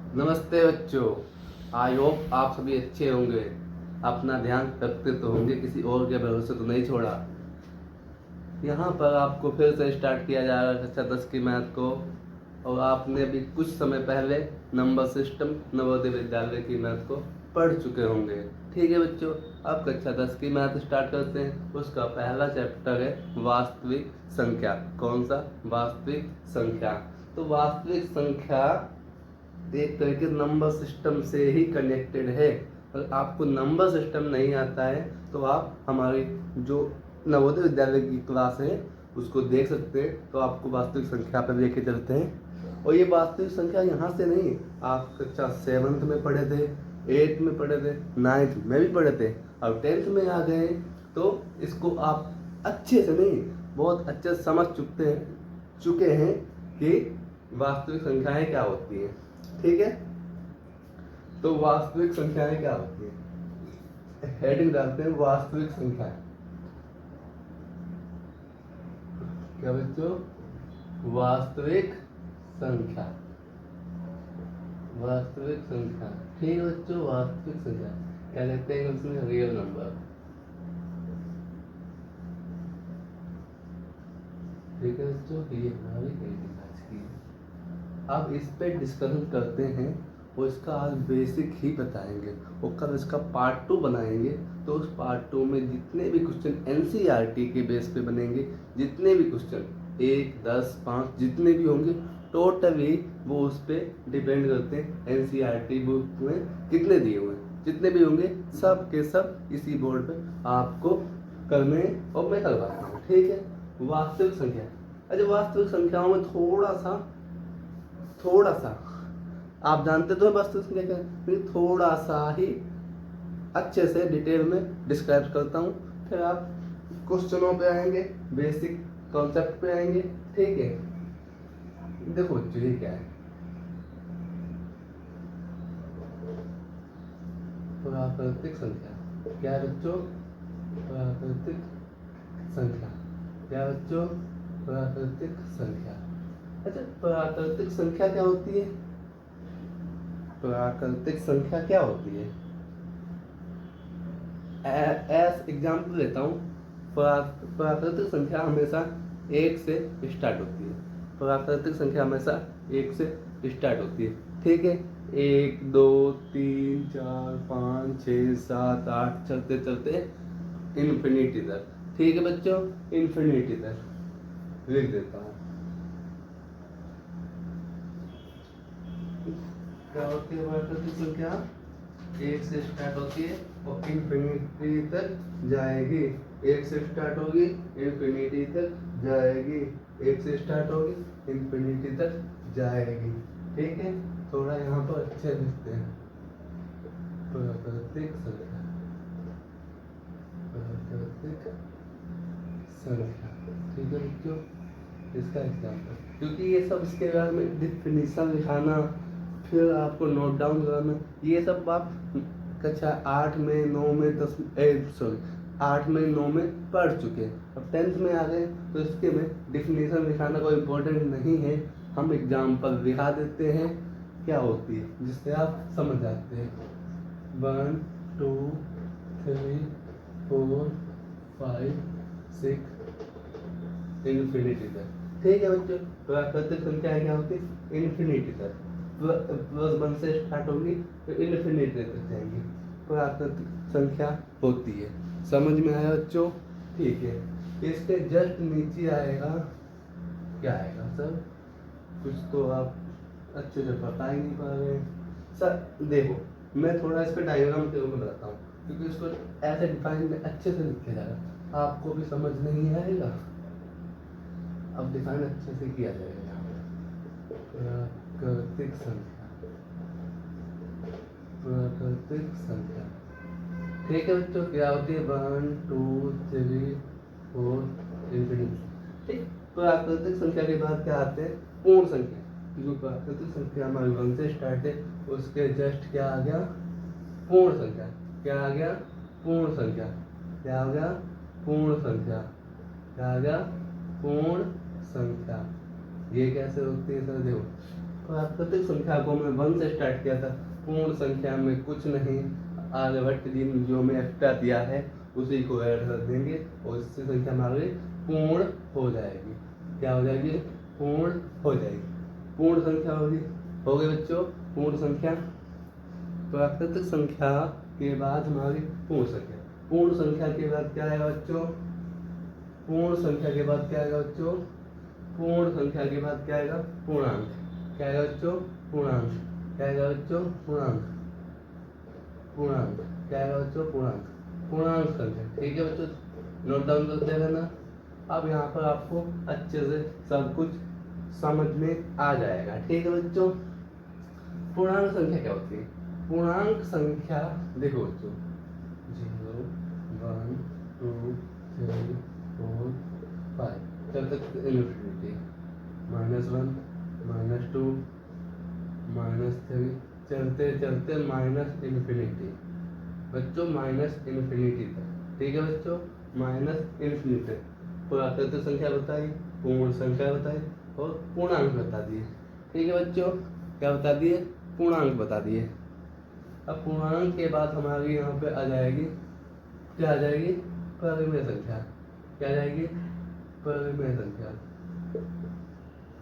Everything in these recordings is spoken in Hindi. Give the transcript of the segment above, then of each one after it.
नमस्ते बच्चों। आई होप आप सभी अच्छे होंगे। अपना ध्यान रखते तो होंगे, किसी और के भरोसे तो नहीं छोड़ा। यहाँ पर आपको फिर से स्टार्ट किया जा रहा है कक्षा 10 की मैथ को। और आपने अभी कुछ समय पहले नंबर सिस्टम नवोदय विद्यालय की मैथ को पढ़ चुके होंगे। ठीक है बच्चों, अब कक्षा 10 की मैथ स्टार्ट करते हैं। उसका पहला चैप्टर है वास्तविक संख्या। कौन सा? वास्तविक संख्या। तो वास्तविक संख्या एक तरह के नंबर सिस्टम से ही कनेक्टेड है। अगर आपको नंबर सिस्टम नहीं आता है तो आप हमारी जो नवोदय विद्यालय की क्लास है उसको देख सकते हैं। तो आपको वास्तविक संख्या पर लेके चलते हैं। और ये वास्तविक संख्या यहाँ से नहीं, आप कक्षा 7th में पढ़े थे, 8th में पढ़े थे, 9th में भी पढ़े थे, अब 10th में आ गए। तो इसको आप अच्छे से नहीं, बहुत अच्छे से समझ चुके हैं कि वास्तविक संख्याएं क्या होती हैं। ठीक है, तो वास्तविक संख्याएं क्या होती है, हेडिंग डालते हैं वास्तविक संख्याएं। क्या बच्चों? वास्तविक संख्या। वास्तविक संख्या, ठीक है बच्चों। वास्तविक संख्या क्या कहते हैं उसमें? Real number. ठीक है बच्चों, ये हमारी हेडिंग आज की है। अब इस पे डिस्कशन करते हैं और इसका आज बेसिक ही बताएंगे और कल इसका पार्ट 2 बनाएंगे। तो उस पार्ट 2 में जितने भी क्वेश्चन एनसीईआरटी के बेस पे बनेंगे, जितने भी क्वेश्चन 1, 10, 5 जितने भी होंगे, टोटली वो उस पर डिपेंड करते हैं एनसीईआरटी बुक में कितने दिए हुए हैं। जितने भी होंगे सब के सब इसी बोर्ड पे आपको करने और मैं करवाता हूँ। ठीक है, वास्तविक संख्या। अच्छा, वास्तविक संख्याओं में थोड़ा सा आप जानते तो हैं वास्तविक संख्या क्या है, लेकिन थोड़ा सा ही अच्छे से डिटेल में डिस्क्राइब करता हूँ। फिर आप क्वेश्चनों पे आएंगे, बेसिक कॉन्सेप्ट पे आएंगे। ठीक है, देखो बच्चों ये क्या है, प्राकृतिक संख्या। क्या है बच्चों? प्राकृतिक संख्या। क्या बच्चों? प्राकृतिक संख्या। अच्छा, प्राकृतिक संख्या क्या होती है? प्राकृतिक संख्या क्या होती है? एस एग्जाम्पल लेता हूँ। प्राकृतिक संख्या हमेशा 1 से स्टार्ट होती है। प्राकृतिक संख्या हमेशा 1 से स्टार्ट होती है। ठीक है, 1, 2, 3, 4, 5, 6, 7, 8 चलते चलते इन्फिनिटी तक। ठीक है बच्चों, इन्फिनिटी तक लिख देता हूँ। क्या होती है प्राकृतिक संख्या? 1 से स्टार्ट होती है और इन्फिनिटी तक जाएगी। 1 से स्टार्ट होगी, इन्फिनिटी तक जाएगी। 1 से स्टार्ट होगी, इन्फिनिटी तक जाएगी। ठीक है, थोड़ा यहाँ पर अच्छे लिखते हैं। प्राकृतिक संख्या, प्राकृतिक संख्या। ठीक है बच्चों, इसका एग्जाम्पल, क्योंकि ये सब इसके बारे में डिफिनीशन लिखाना, फिर आपको नोट डाउन कराना, ये सब आप कक्षा 8 में, 9 में, 8 में, 9 में पढ़ चुके हैं। अब 10th में आ गए तो इसके में डिफिनीशन लिखाना कोई इम्पोर्टेंट नहीं है। हम एग्जाम्पल दिखा देते हैं क्या होती है, जिससे आप समझ जाते हैं। 1, 2, 3, 4, 5, 6 इन्फिनिटी तक। ठीक है बच्चों, प्राकृतिक संख्या क्या होती है? इन्फिनिटी तक। प्लस 1 से स्टार्ट होगी तो इन्फिनिटी तक जाएंगी, प्राकृतिक संख्या होती है। समझ में आया बच्चों? ठीक है, इसके जस्ट नीचे आएगा, क्या आएगा सर? कुछ तो आप अच्छे से बता ही नहीं पा रहे हैं सर। देखो, मैं थोड़ा इस पर डायग्राम के रूप में बताता हूँ, क्योंकि इसको ऐसे डिफाइन में अच्छे से लिखा जाएगा, आपको भी समझ नहीं आएगा। अब डिफाइन अच्छे से किया जाएगा यहाँ पे। प्राकृतिक संख्या, प्राकृतिक संख्या। ठीक है बच्चों, क्या होती है? 1, 2, 3, 4 इन्फिनिटी। ठीक, प्राकृतिक संख्या के बाद क्या आते हैं? पूर्ण संख्या। क्योंकि प्राकृतिक संख्या हमारी 1 से स्टार्ट है, उसके जस्ट क्या आ गया? पूर्ण संख्या। क्या आ गया? पूर्ण संख्या। क्या आ गया? पूर्ण संख्या। क्या आ गया? पूर्ण संख्या। ये कैसे होती है सर? देखो, प्राकृतिक संख्या को मैं 1 से स्टार्ट किया था। पूर्ण संख्या में कुछ नहीं, आर्यभट्ट जी ने जो हमें एक्स्ट्रा दिया है उसी को ऐड कर देंगे और इससे संख्या हमारी पूर्ण हो जाएगी। क्या हो जाएगी? पूर्ण हो जाएगी। पूर्ण संख्या होगी, हो गई बच्चों पूर्ण संख्या। प्राकृतिक संख्या के बाद हमारी पूर्ण संख्या। पूर्ण संख्या के बाद क्या आएगा बच्चों? पूर्ण संख्या के बाद क्या आएगा बच्चों? पूर्ण संख्या के बाद क्या आएगा? पूर्णांक। क्या आएगा बच्चों? पूर्णांक। क्या आएगा बच्चों? पूर्णांक। पूर्णांक क्या आएगा बच्चों? पूर्णांक। पूर्णांक संख्या। ठीक है बच्चों, नोट डाउन करते रहना। अब यहाँ पर आपको अच्छे से सब कुछ समझ में आ जाएगा। ठीक है बच्चों, पूर्णांक संख्या क्या होती है? पूर्णांक संख्या देखो बच्चों, 0 1 2 3 4 5 तब तक इनफिनिटी, -1 -2 -3 चलते चलते माइनस इन्फिनिटी बच्चों, माइनस इन्फिनिटी तक। ठीक है बच्चों, माइनस इन्फिनिटी। प्राकृतिक संख्या बताई, पूर्ण संख्या बताई और पूर्णांक बता दिए। ठीक है बच्चों, क्या बता दिए? पूर्णांक बता दिए। अब पूर्णांक के बाद हमारी यहाँ पे आ जाएगी, क्या आ जाएगी? परिमेय संख्या। क्या आ जाएगी? परिमेय संख्या।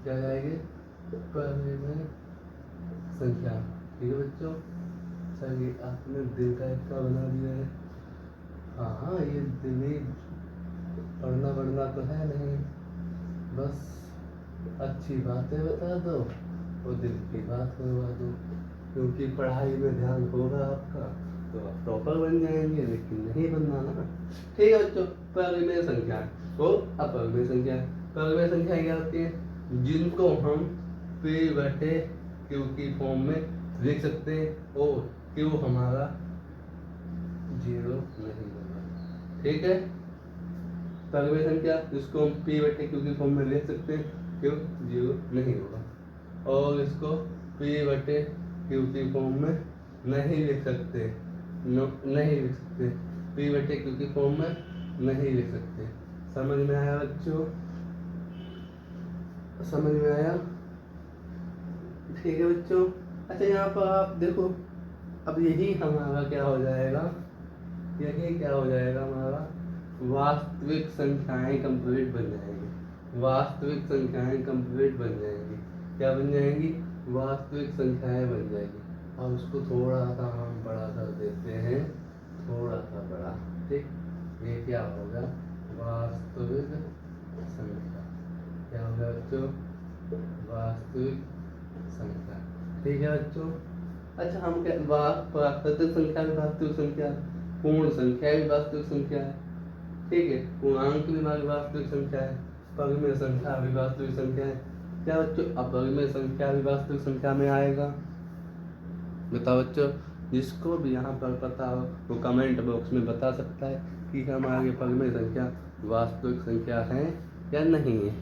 क्या आ जाएगी? परिमेय संख्या। ठीक है बच्चों, चलिए आपने दिल का इतना बना दिया है। हाँ, ये दिल ही पढ़ना तो है नहीं, बस अच्छी बातें बता दो और दिल की बात करवा दो, क्योंकि पढ़ाई में ध्यान होगा आपका तो आप टॉपर बन जाएंगे, लेकिन नहीं बनना ना। ठीक है बच्चों, परिमेय संख्या और अपरिमेय संख्या। परिमेय संख्या क्या होती है? जिनको हम P/Q की फॉर्म में लिख सकते हैं और Q हमारा 0 नहीं होगा। ठीक है, परिमेय संख्या जिसको हम P/Q की फॉर्म में लिख सकते हैं, Q 0 नहीं होगा। और इसको P/Q की फॉर्म में नहीं लिख सकते, नहीं लिख सकते, P/Q की फॉर्म में नहीं लिख सकते। समझ में आया बच्चों? समझ में आया? ठीक है बच्चों, अच्छा यहाँ पर आप देखो, अब यही हमारा क्या हो जाएगा? यही क्या हो जाएगा? हमारा वास्तविक संख्याएं कंप्लीट बन जाएंगी। वास्तविक संख्याएं कंप्लीट बन जाएंगी। क्या बन जाएंगी? वास्तविक संख्याएं बन जाएगी। अब उसको थोड़ा सा हम बड़ा कर देते हैं, थोड़ा सा बड़ा। ठीक, ये क्या होगा? वास्तविक संख्या। क्या होगा बच्चों? वास्तविक संख्या। ठीक है बच्चों, अच्छा हम क्या, प्राकृतिक संख्या भी वास्तविक संख्या, पूर्ण संख्या भी वास्तविक संख्या है। ठीक है, पूर्णांक भी हमारी वास्तविक संख्या है, परिमेय संख्या भी वास्तविक संख्या है। क्या बच्चों? अपरिमेय संख्या भी वास्तविक संख्या में आएगा। बताओ बच्चों, जिसको भी यहाँ पर पता हो वो कमेंट बॉक्स में बता सकता है कि हमारी परिमेय संख्या वास्तविक संख्या है या नहीं है।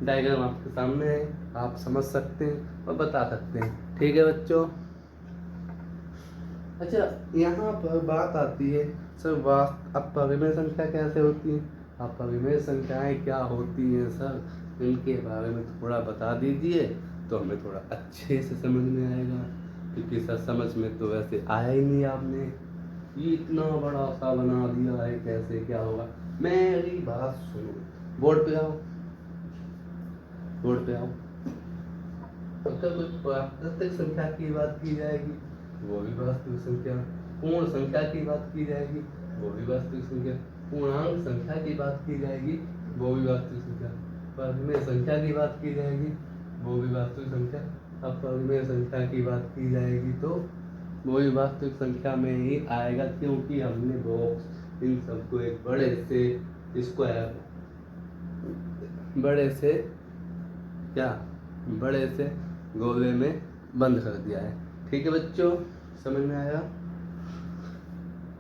डायग्राम आपके सामने है, आप समझ सकते हैं और बता सकते हैं। ठीक है बच्चों, अच्छा यहाँ पर बात आती है सर, अपरिमेय संख्या कैसे होती है? अपरिमेय संख्याएं क्या होती हैं सर, इनके बारे में थोड़ा बता दीजिए तो हमें थोड़ा अच्छे से समझ में आएगा, क्योंकि सर समझ में तो वैसे आया ही नहीं। आपने ये इतना बड़ा सा बना दिया है, कैसे क्या होगा? मेरी बात सुनो, बोर्ड पे आओ, बोर्ड पे आओ। अगर कोई प्राकृतिक संख्या की बात की जाएगी वो भी वास्तविक संख्या, पूर्ण संख्या की बात की जाएगी वो भी वास्तविक संख्या, पूर्णांक संख्या की बात की जाएगी वो भी वास्तविक संख्या, परिमेय संख्या की बात की जाएगी वो भी वास्तविक संख्या, अपरिमेय संख्या की बात की जाएगी तो वो भी वास्तविक संख्या में ही आएगा, क्योंकि हमने बॉक्स इन सबको एक बड़े से स्क्वायर, बड़े से क्या, बड़े से गोले में बंद कर दिया है। ठीक है बच्चों, समझ में आया?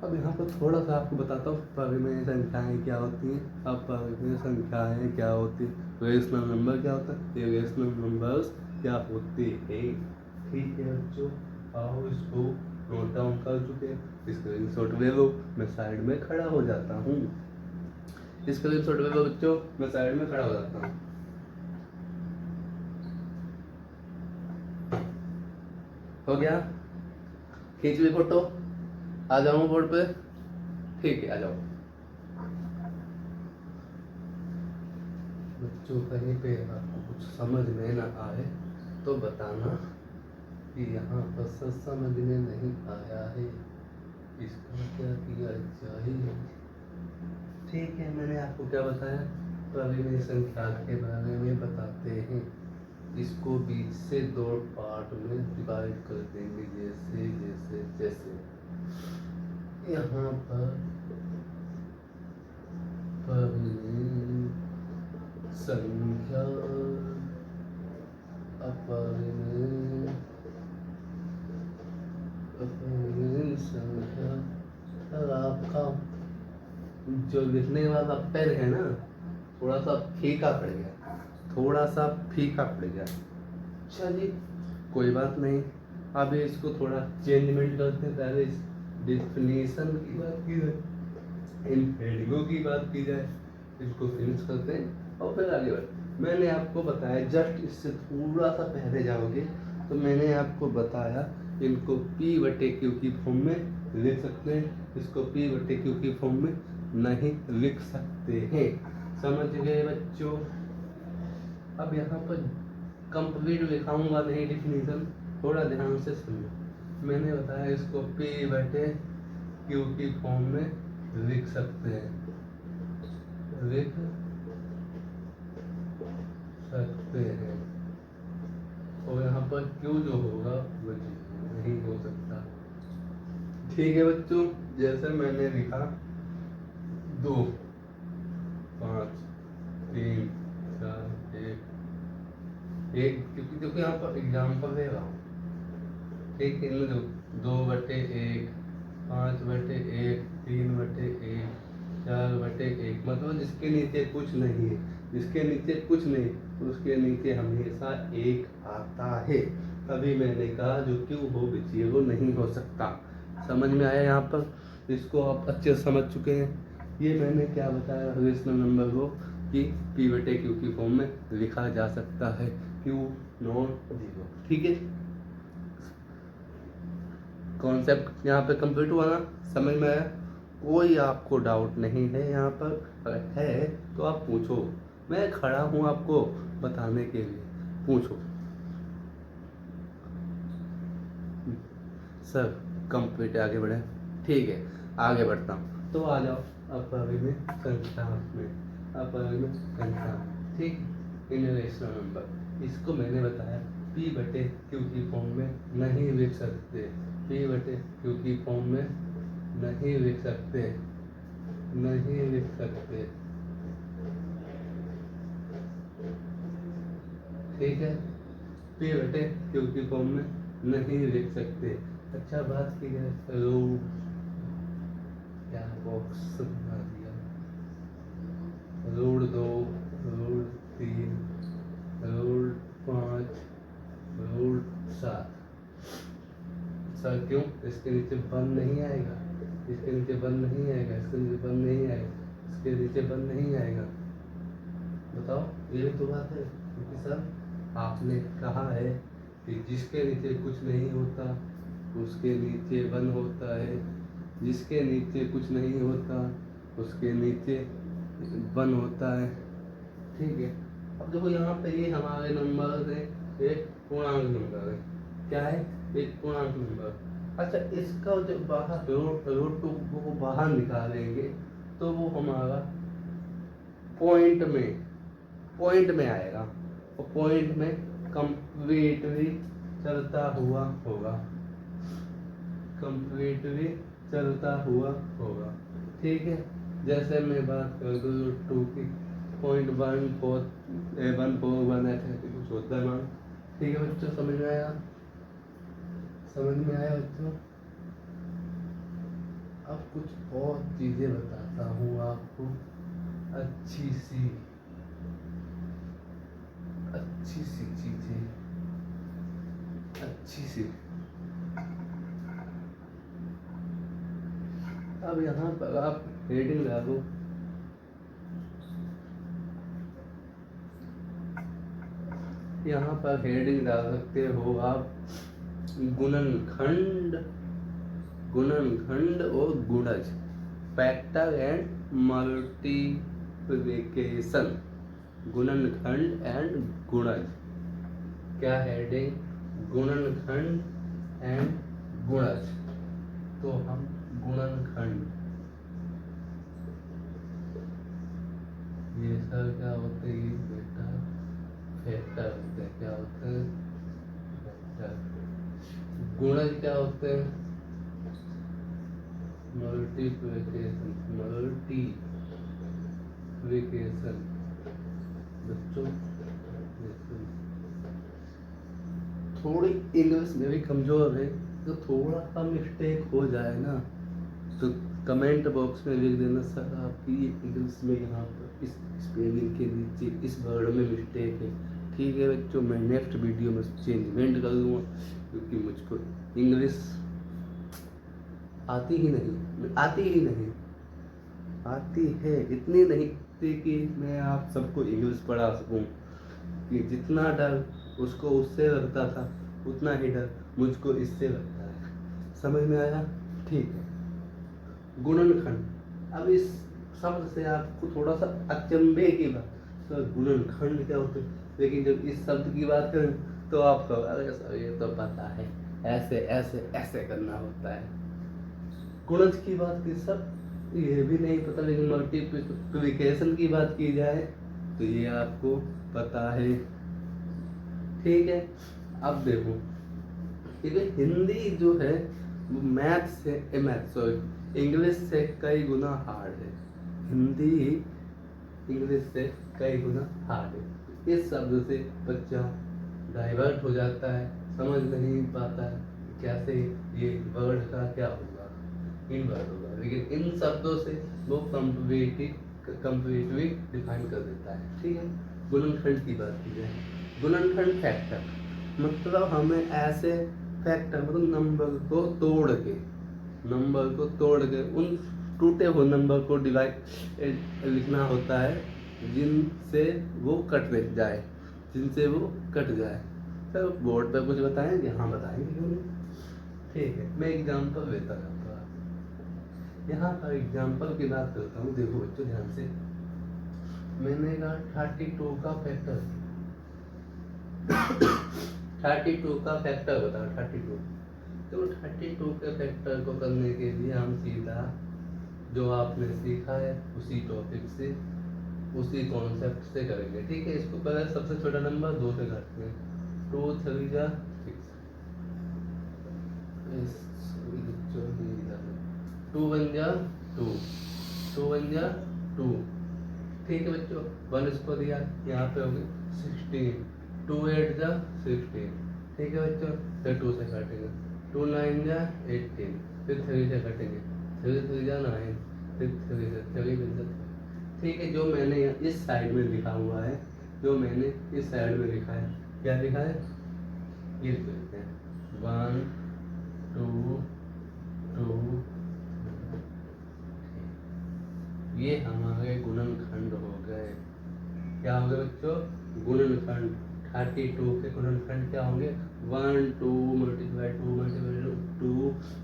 अब यहाँ पर थोड़ा सा आपको बताता हूँ परिमेय संख्याएं क्या होती हैं। अब परिमेय संख्याएं क्या होती है, रेशनल नंबर क्या होता है, ये रेशनल नंबर्स क्या होते हैं। ठीक है बच्चों, आओ इसको नोट डाउन कर चुके हैं, स्क्रीनशॉट ले लो, मैं साइड में खड़ा हो जाता हूँ। स्क्रीनशॉट ले लो बच्चों, मैं साइड में खड़ा हो जाता हूँ। हो गया? खींच ली फोटो? आ जाऊँ बोर्ड पे? ठीक है, आ जाओ। बच्चों कहीं पे आपको कुछ समझ में ना आए तो बताना कि यहाँ पर सब समझ में नहीं आया है, इसका क्या किया चाहिए। ठीक है, मैंने आपको क्या बताया? प्रविलय संख्या के बारे में बताते हैं। इसको बीच से 2 पार्ट में डिवाइड कर देंगे, जैसे जैसे जैसे यहाँ पर प्रविलय संख्या अपरिमेय संख्या। और आपका जो लिखने वाला पेन है ना, थोड़ा सा फीका पड़ गया, थोड़ा सा फीका पड़ गया। चलिए कोई बात नहीं, अब इसको थोड़ा चेंजमेंट करते हैं। पहले इस डिफिनीशन की बात की जाए, इन हेडिंगों की बात की जाए, इसको फिनिश करते हैं और फिर आगे बढ़ते। मैंने आपको बताया, जस्ट इससे थोड़ा सा पहले जाओगे तो मैंने आपको बताया इनको P/Q की फॉर्म में लिख सकते हैं, इसको P/Q की फॉर्म में नहीं लिख सकते हैं। समझ गए बच्चों? अब यहाँ पर कंप्लीट लिखाऊंगा नहीं डिफिनीशन, थोड़ा ध्यान से सुनो। मैंने बताया इसको P/Q की फॉर्म में लिख सकते हैं, लिख सकते हैं। और यहाँ पर Q जो होगा वो नहीं हो सकता। ठीक है बच्चों, जैसे मैंने लिखा 2 5 3 4 1, क्योंकि देखो यहाँ पर एग्जाम्पल दे रहा हूँ। ठीक है, 2/1, 5/1, 3/1, 4/1, मतलब जिसके नीचे कुछ नहीं है, जिसके नीचे कुछ नहीं उसके नीचे हमेशा 1 आता है। तभी मैंने कहा जो क्यों हो विचीय वो नहीं हो सकता। समझ में आया? यहाँ पर इसको आप अच्छे से समझ चुके हैं। ये मैंने क्या बताया रेशनल नंबर को कि P/Q की फॉर्म में लिखा जा सकता है, Q नॉट 0। ठीक है, कॉन्सेप्ट यहाँ पे कंप्लीट हुआ ना? समझ में आया? कोई आपको डाउट नहीं है यहाँ पर? अगर है तो आप पूछो, मैं खड़ा हूँ आपको बताने के लिए, पूछो। सर कंप्लीट, आगे बढ़े? ठीक है, आगे बढ़ता हूँ। तो आ जाओ अपरिमेय संख्या में, अपरिमेय संख्या। ठीक, रेशनल नंबर, इसको मैंने बताया P/Q की फॉर्म में नहीं लिख सकते, P/Q की फॉर्म में नहीं लिख सकते, नहीं लिख सकते। ठीक है, P/Q की फॉर्म में नहीं लिख सकते। अच्छा, बात की जाए रूट, क्या बॉक्स बना दिया, root 2, root 3, root 5, root 7। Sir क्यों? इसके नीचे 1 नहीं आएगा, इसके नीचे 1 नहीं आएगा, इसके नीचे 1 नहीं आएगा, इसके नीचे 1 नहीं आएगा। बताओ, ये तो बात है। क्योंकि सर आपने कहा है कि जिसके नीचे कुछ नहीं होता उसके नीचे 1 होता है, जिसके नीचे कुछ नहीं होता उसके नीचे 1 होता है। ठीक है, अब देखो यहाँ पे ये हमारे नंबर है, एक पूर्णांक नंबर है। क्या है? एक पूर्णांक नंबर। अच्छा, इसका जब बाहर रूट को बाहर निकालेंगे तो वो हमारा पॉइंट में आएगा, और पॉइंट में कंप्लीटली चलता हुआ होगा, कंप्लीटली चलता हुआ होगा। ठीक है, जैसे मैं बात कर दूँ 2 की 0.141 ऐसे कुछ होता है मान। ठीक है बच्चों, समझ में आया? समझ में आया बच्चों? अब कुछ और चीजें बताता हूँ आपको, अच्छी सी चीजें, अच्छी सी। अब यहाँ पर आप हेडिंग लागू, यहाँ पर हेडिंग डाल सकते हो आप गुणनखंड और गुणज, फैक्टर एंड मल्टीप्लिकेशन, गुणनखंड एंड गुणज। क्या हेडिंग? गुणनखंड एंड गुणज। तो हम गुणनखंड, ये सर क्या होते हैं बेटा? फैक्टर होते हैं। क्या होते हैं? फैक्टर। गुणज क्या होते हैं? मल्टीप्लिकेशन बच्चों। थोड़ी इंग्लिश में भी कमजोर है, तो थोड़ा सा मिस्टेक हो जाए ना तो कमेंट बॉक्स में लिख देना, सर आपकी इंग्लिश में यहाँ पर इस स्पेलिंग के नीचे इस वर्ड में मिस्टेक है। ठीक है बच्चों, मैं नेक्स्ट वीडियो में चेंजमेंट कर दूँगा, क्योंकि मुझको इंग्लिश आती ही नहीं आती है, इतनी नहीं थी कि मैं आप सबको इंग्लिश पढ़ा सकूं। कि जितना डर उसको उससे लगता था, उतना ही डर मुझको इससे लगता है। समझ में आया? ठीक है। गुणनखंड, अब इस शब्द से आपको थोड़ा सा अचंभे की बात, तो गुणनखंड क्या होता है, लेकिन जब इस शब्द की बात करें तो आपको अरे सर ये तो पता है, ऐसे ऐसे ऐसे करना होता है। गुणज की बात की सब ये भी नहीं पता, लेकिन मल्टीप्लिकेशन की बात की जाए तो ये आपको पता है। ठीक है। अब देखो, हिंदी जो है वो इंग्लिश से कई गुना हार्ड है। हिंदी इंग्लिश से कई गुना हार्ड है। इस शब्द से बच्चा डाइवर्ट हो जाता है, समझ नहीं पाता है कैसे ये वर्ड का क्या होगा, इन वर्ड होगा, लेकिन इन शब्दों से वो कंप्लीटली डिफाइन कर देता है। ठीक है। गुणनखंड की बात की जाए, गुणनखंड फैक्टर मतलब हमें ऐसे फैक्टर मतलब नंबर को तोड़ के उन टूटे हुए नंबर को डिवाइड लिखना होता है जिनसे वो कट जाए। सर बोर्ड पे कुछ बताएंगे? हाँ बताएंगे, क्यों नहीं। ठीक है, मैं एग्जाम्पल देता जाऊँगा। यहाँ पर एग्जाम्पल की बात करता हूँ। देखो बच्चों ध्यान से, मैंने कहा 32 का फैक्टर 32 का फैक्टर बताओ। 32 तो 32 के फैक्टर को करने के लिए हम सीधा जो आपने सीखा है उसी टॉपिक से, उसी कॉन्सेप्ट से करेंगे। ठीक है। इसको पहले सबसे छोटा नंबर 2 से काटते हैं। 2 3 जा 6, 2 1 जा 2, 2 1 जा 2। ठीक है बच्चों, 1 इसको दिया, यहाँ पे होगी 16, 2 8 जा 16। ठीक है बच्चों, फिर 2 से काटेंगे, 2 9 जा 18, फिर 3 से काटेंगे, 3 3 जा 9, फिर 3 से 3 बन जाता है। ठीक है। जो मैंने इस साइड में लिखा हुआ है, क्या लिखा है, ये लिख लेते हैं 1 2 2। ये हमारे गुणनखंड हो गए। क्या हो गए बच्चों? गुणनखंड। 32 के गुणनखंड क्या होंगे? 1 2 मल्टीप्लाई 2 मल्टीप्लाई 2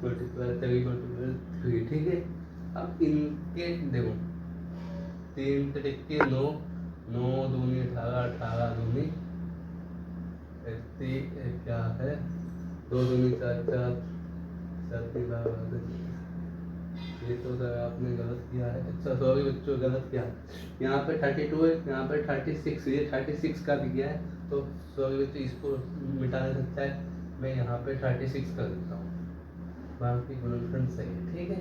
मल्टीप्लाई 3 मल्टीप्लाई 3। ठीक है। अब इनके देखो, 3 के 9, 9 दूनी 18, 18 दूनी क्या है, 2 दूनी 4 4, 7 की 12। ये तो सर आपने गलत किया है। अच्छा सॉरी बच्चों, गलत किया। यहाँ पे 32 है, यहाँ पे 36, ये 36 का भी किया है, तो सॉरी बच्चों, इसको मिटा नहीं सकता है, मैं यहाँ पे 36 कर देता हूँ, बाकी गुणनखंड सही है। ठीक है।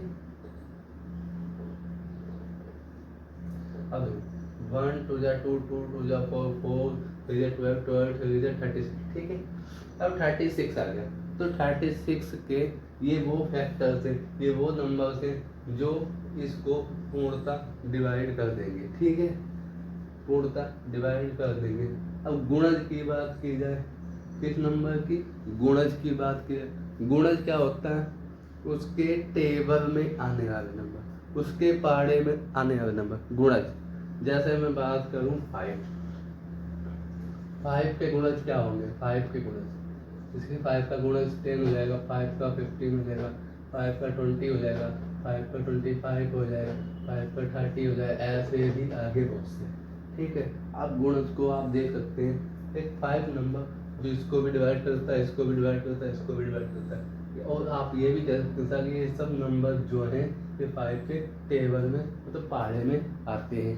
अब 1 2 जा 2, 2 2 जा 4, 4 3 जा 12, 12 3 जा 36। ठीक है। अब 36 आ गया, तो 36 के ये वो फैक्टर्स हैं, ये वो नंबर्स हैं जो इसको पूर्णतः डिवाइड कर देंगे। ठीक है। पूर्णतः डिवाइड कर देंगे। अब गुणज की बात की जाए, किस नंबर की? गुणज की बात की जाए, गुणज क्या होता है? उसके टेबल में आने वाले नंबर, उसके पहाड़े में आने वाले नंबर, गुणज। जैसे मैं बात करूं 5 के गुणज क्या होंगे? 5 के गुणज इसके 5 का गुणज 10 हो जाएगा, 5 का 15 हो जाएगा, 5 का 20 हो जाएगा, 5 का 25 हो जाएगा, 5 का 30 हो जाएगा, ऐसे भी आगे बहुत से। ठीक है, आप गुणज को आप देख सकते हैं, एक 5 नंबर जो इसको भी डिवाइड करता है, इसको भी डिवाइड करता है, इसको भी डिवाइड करता है। और आप ये भी कह सकते हैं सर ये सब नंबर जो हैं ये 5 के टेबल में मतलब पहाड़े में आते हैं।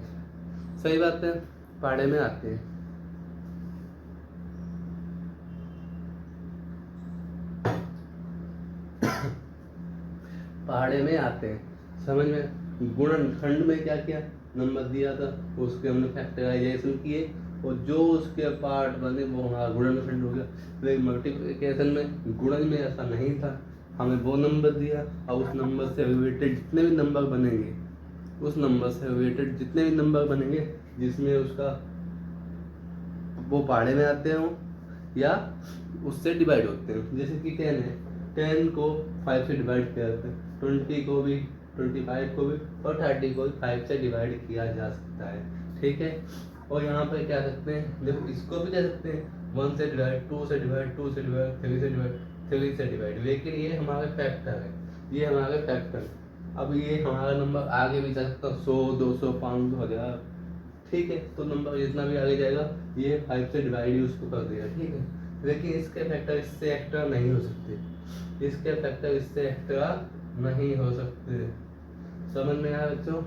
सही बात है, पहाड़े में आते हैं। पहाड़े में आते हैं, समझ में। गुणनखंड में क्या किया, नंबर दिया था उसके हमने फैक्टराइजेशन किए और जो उसके पार्ट बने वो हमारा गुणनखंड हो गया। लेकिन मल्टीप्लिकेशन में गुणन में ऐसा नहीं था, हमें वो नंबर दिया और उस नंबर से रिलेटेड जितने भी नंबर बनेंगे, उस नंबर से रिलेटेड जितने भी नंबर बनेंगे जिसमें उसका वो पहाड़े में आते हों या उससे डिवाइड होते हैं। जैसे कि 10 है, 10 को 5 से डिवाइड किया जाता है, 20 को भी, 25 को भी और 30 को भी 5 से डिवाइड किया जा सकता है। ठीक है, और यहाँ पर क्या सकते हैं, देखो इसको भी कह सकते हैं 1 से डिवाइड, 2 से डिवाइड, 2 से डिवाइड, 3 से डिवाइड, 3 से डिवाइड। लेकिन ये हमारे फैक्टर है, ये हमारे फैक्टर। अब ये हमारा नंबर आगे भी जा सकता है 100, 200, 500, 1000। ठीक है, तो नंबर जितना भी आगे जाएगा ये 5 से डिवाइड ही उसको कर देगा। ठीक है, लेकिन इसके फैक्टर इससे एक्स्ट्रा नहीं हो सकते, इसके फैक्टर इससे एक्स्ट्रा नहीं हो सकते। समझ में आया बच्चों।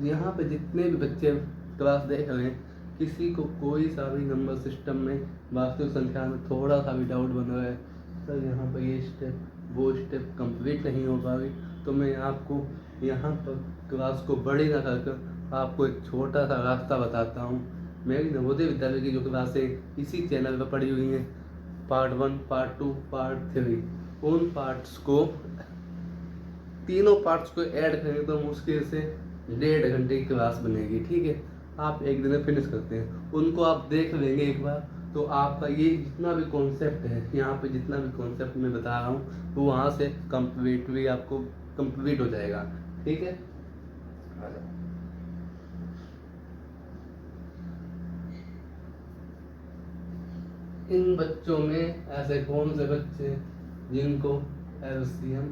यहाँ पे जितने भी बच्चे क्लास देख रहे हैं, किसी को कोई सा भी नंबर सिस्टम में वास्तविक संख्या में थोड़ा सा भी डाउट बन रहा है, सर यहाँ पर ये स्टेप वो स्टेप कंप्लीट नहीं हो पा रही, तो मैं आपको यहाँ पर क्लास को बड़ी ना कर आपको एक छोटा सा रास्ता बताता हूँ। मेरी नवोदय विद्यालय की जो क्लासें इसी चैनल पर पड़ी हुई हैं, पार्ट 1, पार्ट 2, पार्ट 3, उन पार्ट्स को, तीनों पार्ट्स को ऐड करेंगे तो मुश्किल से 1.5 घंटे की क्लास बनेगी। ठीक है, आप एक दिन में फिनिश करते हैं, उनको आप देख लेंगे एक बार, तो आपका ये जितना भी कॉन्सेप्ट है, यहाँ पे जितना भी कॉन्सेप्ट मैं बता रहा हूँ वो वहाँ से कंप्लीटली आपको कंप्लीट हो जाएगा। ठीक है, इन बच्चों में ऐसे कौन से बच्चे जिनको LCM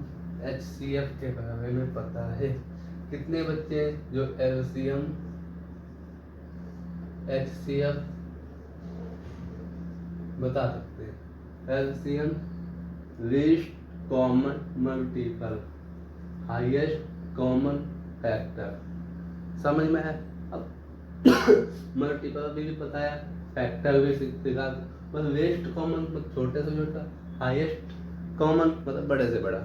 HCF के बारे में पता है? कितने बच्चे जो LCM HCF बता सकते हैं? LCM least common multiple, highest common factor, समझ में है। अब मल्टीपल भी पता है, फैक्टर भी सीखा, मतलब लीस्ट कॉमन मतलब छोटे से छोटा, हाईएस्ट कॉमन मतलब बड़े से बड़ा।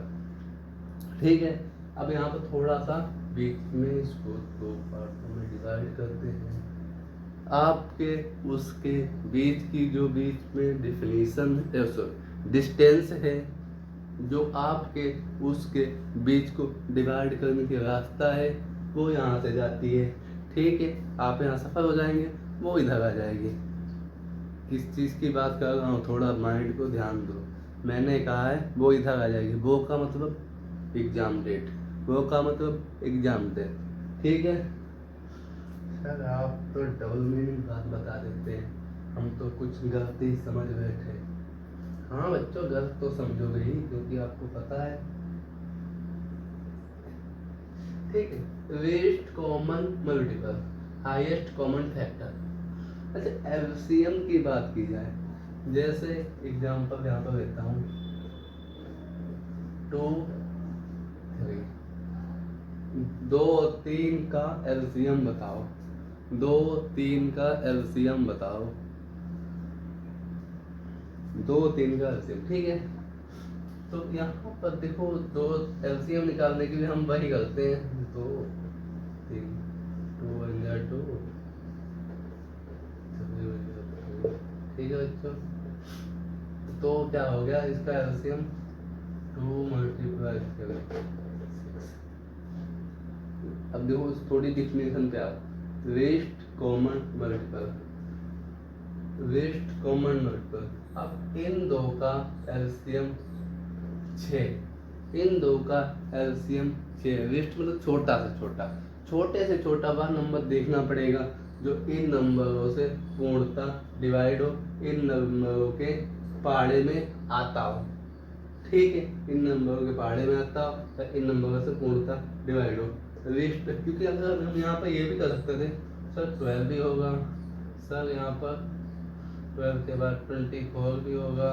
ठीक है, अब यहाँ पर थोड़ा सा बीच में इसको 2 पार्टों में डिवाइड करते हैं। आपके उसके बीच की जो बीच में डिफिनीशन डिस्टेंस है, जो आपके उसके बीच को डिवाइड करने की रास्ता है, वो यहाँ से जाती है। ठीक है, आप यहाँ सफल हो जाएंगे, वो इधर आ जाएगी। किस चीज़ की बात कर रहा हूँ, थोड़ा माइंड को ध्यान दो। मैंने कहा है वो इधर आ जाएगी, वो का मतलब एग्जाम डेट, वो का मतलब एग्जाम डेट। ठीक है सर, आप तो डबल मीनिंग बात बता देते हैं, हम तो कुछ गलत ही समझ बैठे। हाँ बच्चों, गलत तो समझोगे ही क्योंकि आपको पता है। ठीक है, least common multiple, highest common factor. अच्छा, LCM की बात की जाए, जैसे एग्जाम्पल यहाँ पर लेता हूँ 2, 3, 2, 3 का LCM बताओ, 2, 3 का LCM बताओ, 2, 3 का LCM। ठीक है, तो यहाँ पर देखो 2 LCM निकालने के लिए हम वही करते हैं, 2, 3, 2 1 2। ठीक है बच्चों, तो क्या हो गया इसका LCM 2 मल्टीप्लाई 6। अब देखो थोड़ी डिफिनेशन पे आओ, least common multiple, least common multiple. अब इन दो का LCM 6, इन दो का LCM 6। लीस्ट मतलब छोटा से छोटा, छोटे से छोटा बार नंबर देखना पड़ेगा जो इन नंबरों से पूर्णतः डिवाइड हो, इन नंबरों के पहाड़े में आता हो। ठीक है, इन नंबरों के पहाड़े में आता हो या इन नंबरों से पूर्णतः डिवाइड हो। लिस्ट, क्योंकि अगर हम यहाँ पर ये भी कर सकते थे सर 12 भी होगा, सर यहाँ पर 12 के बाद 24 भी होगा,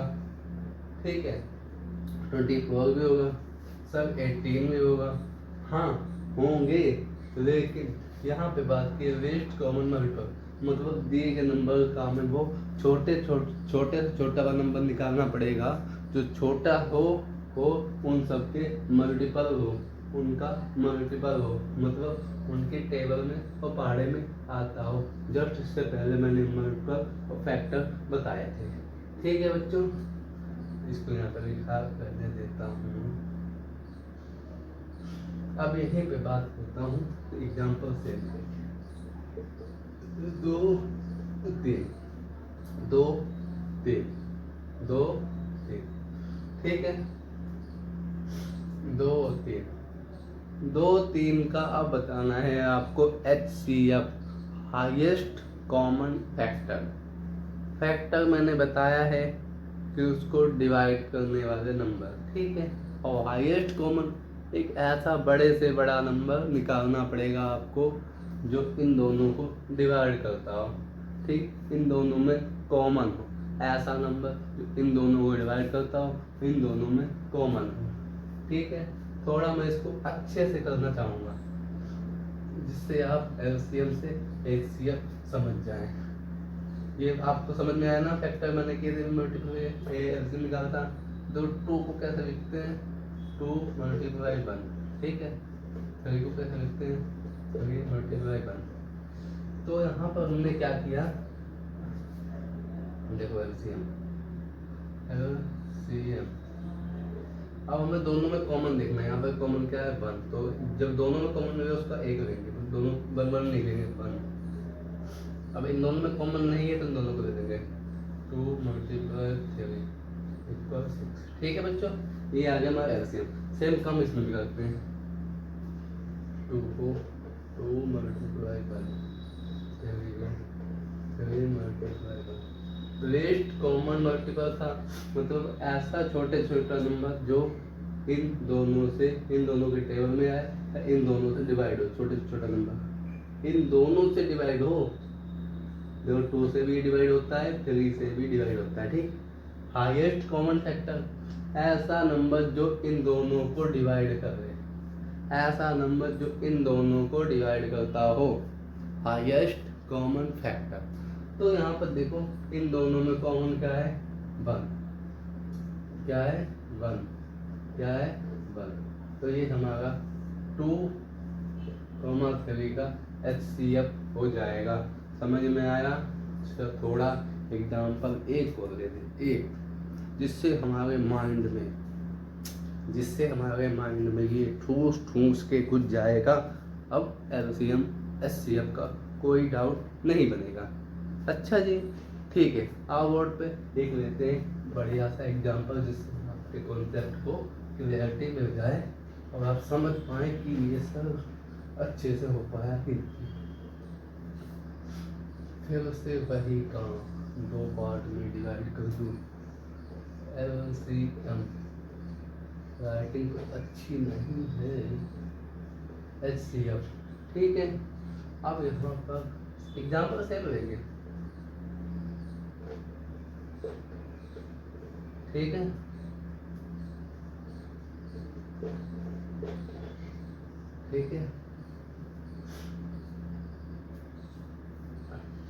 ठीक है 24 भी होगा, सर 18 भी होगा, हाँ होंगे, लेकिन यहाँ पे बात की वेस्ट कॉमन मल्टीपल, मतलब दिए गए नंबर का हमें वो छोटे से छोटा वाला नंबर निकालना पड़ेगा, जो छोटा हो उन सबके मल्टीपल हो, उनका मल्टीपल हो, मतलब उनके टेबल में और पहाड़े में आता हो। जस्ट इससे पहले मैंने मल्टीपल और फैक्टर बताए थे। ठीक है बच्चों, इसको यहाँ पर लिखा करने देता हूँ। अब यहीं पे बात करता हूँ एग्जाम्पल से। 2 3 2 3 2 3, ठीक है 2 3 2 3 का अब बताना है आपको HCF, highest common factor. Factor मैंने बताया है कि उसको डिवाइड करने वाले नंबर, ठीक है, और हाईएस्ट कॉमन एक ऐसा बड़े से बड़ा नंबर निकालना पड़ेगा आपको जो इन दोनों को डिवाइड करता हो, ठीक, इन दोनों में कॉमन हो, ऐसा नंबर जो इन दोनों को डिवाइड करता हो, इन दोनों में कॉमन हो। ठीक है, थोड़ा मैं इसको अच्छे से करना चाहूँगा जिससे आप LCM से HCF समझ जाएं। ये आपको समझ में आया ना, फैक्टर मैंने किए थे मल्टीप्लाई LCM निकाला था, तो 2 को कैसे लिखते हैं 2 × 1, ठीक है, 3 को कैसे लिखते हैं 3 × 1। तो यहाँ पर हमने क्या किया, देखो LCM अब हमें दोनों में कॉमन देखना है। यहाँ पर कॉमन क्या है 1, तो जब दोनों में कॉमन मिले उसका 1 लेंगे, तो दोनों 1 नहीं लेंगे 1। अब इन दोनों में कॉमन नहीं है तो इन दोनों को दे देंगे 2 × 3 = 6। ठीक है बच्चों, ये आ गया हमारा LCM। सेम काम इसमें भी करते हैं, 2 को 2 × 1 लिस्ट कॉमन मल्टीपल था, मतलब ऐसा छोटे छोटा नंबर जो इन दोनों के टेबल में आए, इन दोनों से डिवाइड हो, छोटे से छोटा नंबर इन दोनों से डिवाइड हो। देखो 2 से भी डिवाइड होता है, 3 से भी डिवाइड होता है, ठीक। हाईएस्ट कॉमन फैक्टर ऐसा नंबर जो इन दोनों को डिवाइड करे, ऐसा नंबर जो इन दोनों को डिवाइड करता हो, हाईएस्ट कॉमन फैक्टर। तो यहाँ पर देखो इन दोनों में कॉमन क्या है 1, क्या है 1, क्या है 1, तो ये हमारा 2, 3 का HCF हो जाएगा। समझ में आया? थोड़ा एग्जाम्पल एक और ले दें, एक जिससे हमारे माइंड में ये ठूस के कुछ जाएगा। अब LCM HCF का कोई डाउट नहीं बनेगा। अच्छा जी, ठीक है, आओ बोर्ड पे देख लेते हैं बढ़िया सा एग्जाम्पल जिससे आपके कॉन्सेप्ट को क्लियरिटी मिल जाए और आप समझ पाए कि ये सब अच्छे से हो पाया कि नहीं। फिर उससे वही काम 2 पार्ट में डिवाइड कर दूँ। LCM राइटिंग तो अच्छी नहीं है, HCF, ठीक है। अब यहाँ पर एग्जाम्पल से लेंगे, ठीक है, ठीक है,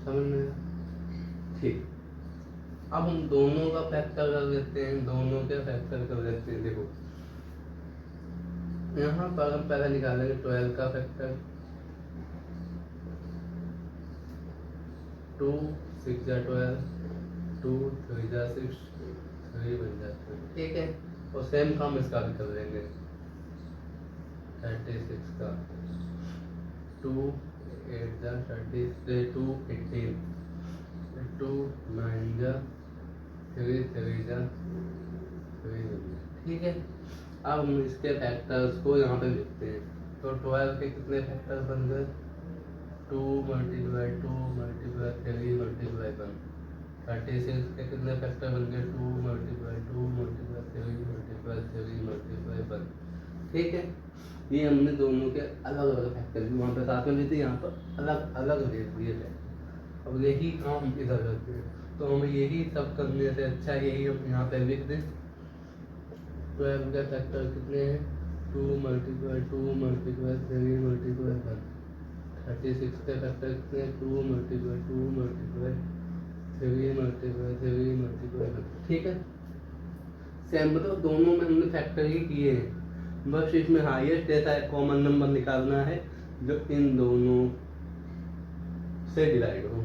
समझ में? ठीक, अब हम दोनों का फैक्टर कर लेते हैं, दोनों के फैक्टर कर लेते हैं। देखो यहाँ पर हम पहले निकालेंगे 12 का फैक्टर, 2 6 × 12, 2 3 × 6, 3 बन जाता है, ठीक है। और सेम काम इसका भी कर लेंगे 36 का, 2 8 × 30, 2 18, 2 9 × 3 3 × 3, ठीक है। अब हम इसके फैक्टर्स को यहाँ पे लिखते हैं। तो 12 के कितने फैक्टर्स बन गए 2 मल्टीप्लाई 2 मल्टीप्लाई 3 मल्टीप्लाई 1, 36 के कितने फैक्टर बन गए? 2 मल्टीप्लाई 2 मल्टीप्लाई 3 मल्टीप्लाई 3 मल्टीप्लाई 1। ठीक है, ये हमने दोनों के अलग अलग फैक्टर भी वहाँ पे साथ में लिए थे, यहाँ पर अलग अलग ले दिए थे। अब यही काम इधर करते हैं, तो हमें यही सब करने से अच्छा यही हम यहाँ पे लिख दें। 12 के फैक्टर कितने हैं? 2 मल्टीप्लाई 2 मल्टीप्लाई 3 मल्टीप्लाई 1। 36 के फैक्टर कितने हैं? 2 मल्टीप्लाई 2 मल्टीप्लाई 3 मल्टीप्लाई 3 मल्टीप्लाई 1। ठीक है, सेम मतलब दोनों में हमने फैक्टर ही किए हैं, बस इसमें हाईएस्ट ऐसा कॉमन नंबर निकालना है जो इन दोनों से डिवाइड हो।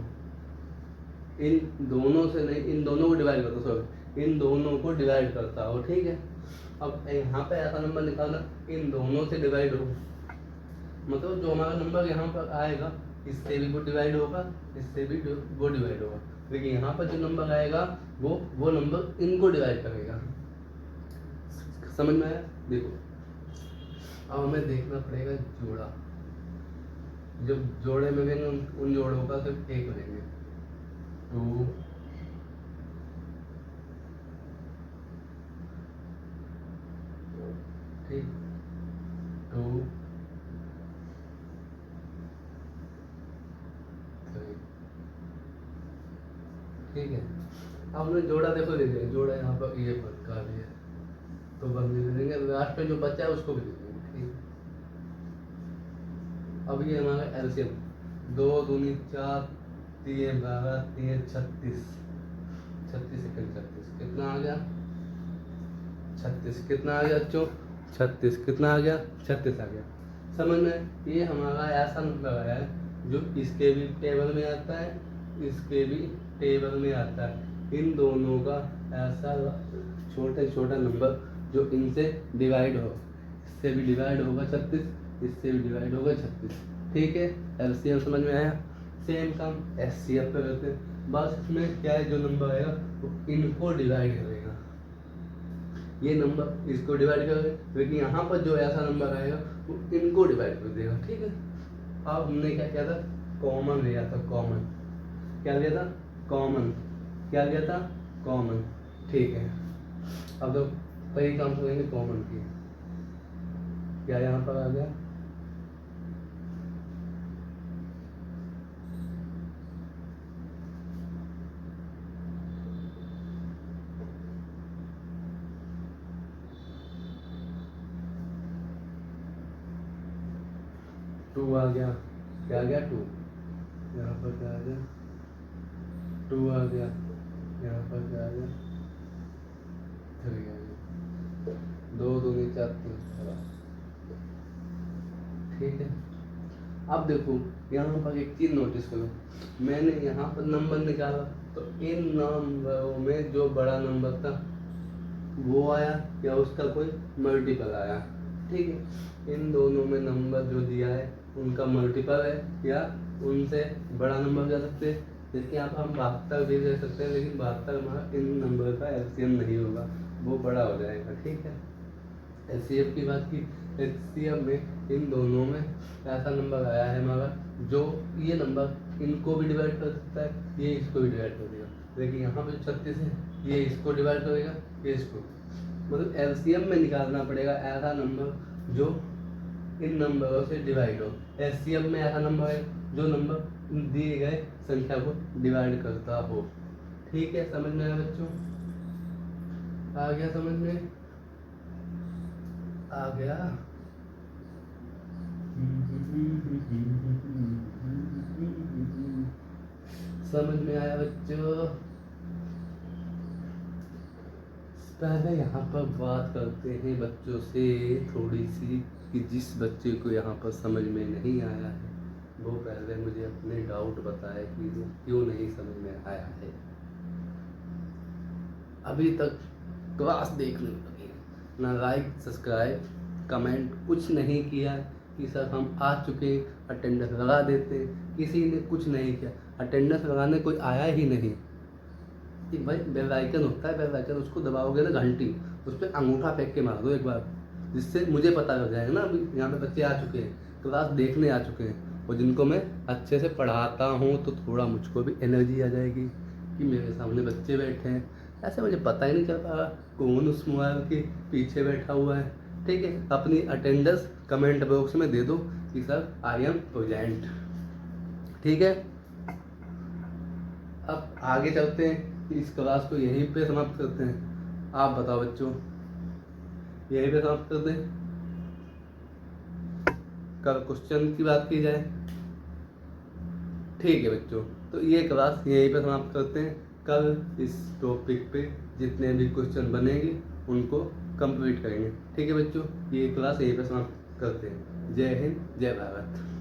इन दोनों से नहीं, इन दोनों को डिवाइड करता, सॉरी इन दोनों को डिवाइड करता हो। ठीक है, अब यहाँ पे ऐसा नंबर निकालना इन दोनों से डिवाइड हो, मतलब जो हमारा नंबर यहाँ पर आएगा इससे भी वो डिवाइड होगा, इससे भी वो डिवाइड होगा, लेकिन यहाँ पर जो नंबर आएगा वो नंबर इनको डिवाइड करेगा। समझ में आया? देखो अब हमें देखना पड़ेगा जोड़ा, जब जोड़े में भी उन जोड़ों का सिर्फ एक लेंगे। 2 ठीक, 2 3। ठीक है, अब हमने जोड़ा देखो ले लिया, जोड़ा यहाँ पर ये का भी है तो बंद दे देंगे, लास्ट में जो बचा है उसको भी दे देंगे। ठीक, अब ये हमारा एलसीएम 2 दूनी 4 3 12 3 36 36 सेकंड 36 कितना आ गया? 36 कितना आ गया बच्चों? 36 कितना आ गया? 36 आ गया। समझ में? ये हमारा ऐसा नंबर आया है जो इसके भी टेबल में आता है, इसके भी टेबल में आता है। इन दोनों का ऐसा छोटा छोटा नंबर जो इनसे डिवाइड हो, इससे भी डिवाइड होगा 36, इससे भी डिवाइड होगा 36। ठीक है, एलसीएम समझ में आया? सेम काम एचसीएफ पे करते हैं, बस इसमें क्या है, जो नंबर आएगा वो इनको डिवाइड करेगा, ये नंबर इसको डिवाइड करेगा, लेकिन यहाँ पर जो ऐसा नंबर आएगा वो इनको डिवाइड कर देगा। ठीक है, अब हमने क्या किया था? कॉमन लिया था, कॉमन क्या लिया था? कॉमन क्या लिया था? कॉमन। ठीक है, अब तो कई काम करेंगे कॉमन की। क्या यहाँ पर आ गया? टू आ गया, क्या आ गया? 2। यहाँ पर क्या आ गया? 2 आ गया, यहाँ पर क्या आ गया? 3 आ गया। 2 दूनी 4 3 4। ठीक है, अब देखो यहाँ पर एक चीज नोटिस करो, मैंने यहाँ पर नंबर निकाला तो इन नंबरों में जो बड़ा नंबर था वो आया या उसका कोई मल्टीपल आया। ठीक है, इन दोनों में नंबर जो दिया है उनका मल्टीपल है या उनसे बड़ा नंबर जा सकते हैं, जैसे यहाँ पर हम 72 भी दे सकते हैं, लेकिन 72 हमारा इन नंबर का एलसीएम नहीं होगा, वो बड़ा हो जाएगा। ठीक है, एचसीएफ की बात की, एचसीएफ में इन दोनों में ऐसा नंबर आया है हमारा जो ये नंबर इनको भी डिवाइड कर सकता है, ये इसको भी डिवाइड कर देगा, लेकिन यहाँ पे 36 है, ये इसको डिवाइड करेगा, ये इसको, मतलब एलसीएम में निकालना पड़ेगा ऐसा नंबर जो इन नंबरों से डिवाइड हो। एचसीएफ में ऐसा नंबर है जो नंबर दिए गए संख्या को डिवाइड करता हो। ठीक है, समझ में आया बच्चों? आ गया समझ में? आ गया? समझ में आया बच्चों? पहले यहाँ पर बात करते हैं बच्चों से थोड़ी सी कि जिस बच्चे को यहाँ पर समझ में नहीं आया है वो पहले मुझे अपने डाउट बताए कि वो क्यों नहीं समझ में आया है। अभी तक क्लास देखने लगे, ना लाइक सब्सक्राइब कमेंट कुछ नहीं किया कि सर हम आ चुके, अटेंडेंस लगा देते, किसी ने कुछ नहीं किया, अटेंडेंस लगाने कोई आया ही नहीं। कि भाई बेल आइकन होता है, बेल आइकन उसको दबाओगे ना घंटी, उस पर अंगूठा फेंक के मार दो एक बार, जिससे मुझे पता लग जाएगा ना अभी यहाँ पे बच्चे आ चुके हैं, क्लास देखने आ चुके हैं, और जिनको मैं अच्छे से पढ़ाता हूँ तो थोड़ा मुझको भी एनर्जी आ जाएगी कि मेरे सामने बच्चे बैठे हैं। ऐसे मुझे पता ही नहीं चलता कौन उस मोबाइल के पीछे बैठा हुआ है। ठीक है, अपनी अटेंडेंस कमेंट बॉक्स में दे दो कि सर आई एम प्रेजेंट। ठीक है, अब आगे चलते हैं कि इस क्लास को यहीं पे समाप्त करते हैं। आप बताओ बच्चों, यहीं पे समाप्त करते हैं? कल क्वेश्चन की बात की जाए। ठीक है बच्चों, तो ये क्लास यहीं पे समाप्त करते हैं। कल इस टॉपिक पे जितने भी क्वेश्चन बनेंगे उनको कंप्लीट करेंगे। ठीक है बच्चों, ये क्लास यहीं पे समाप्त करते हैं। जय हिंद, जय भारत।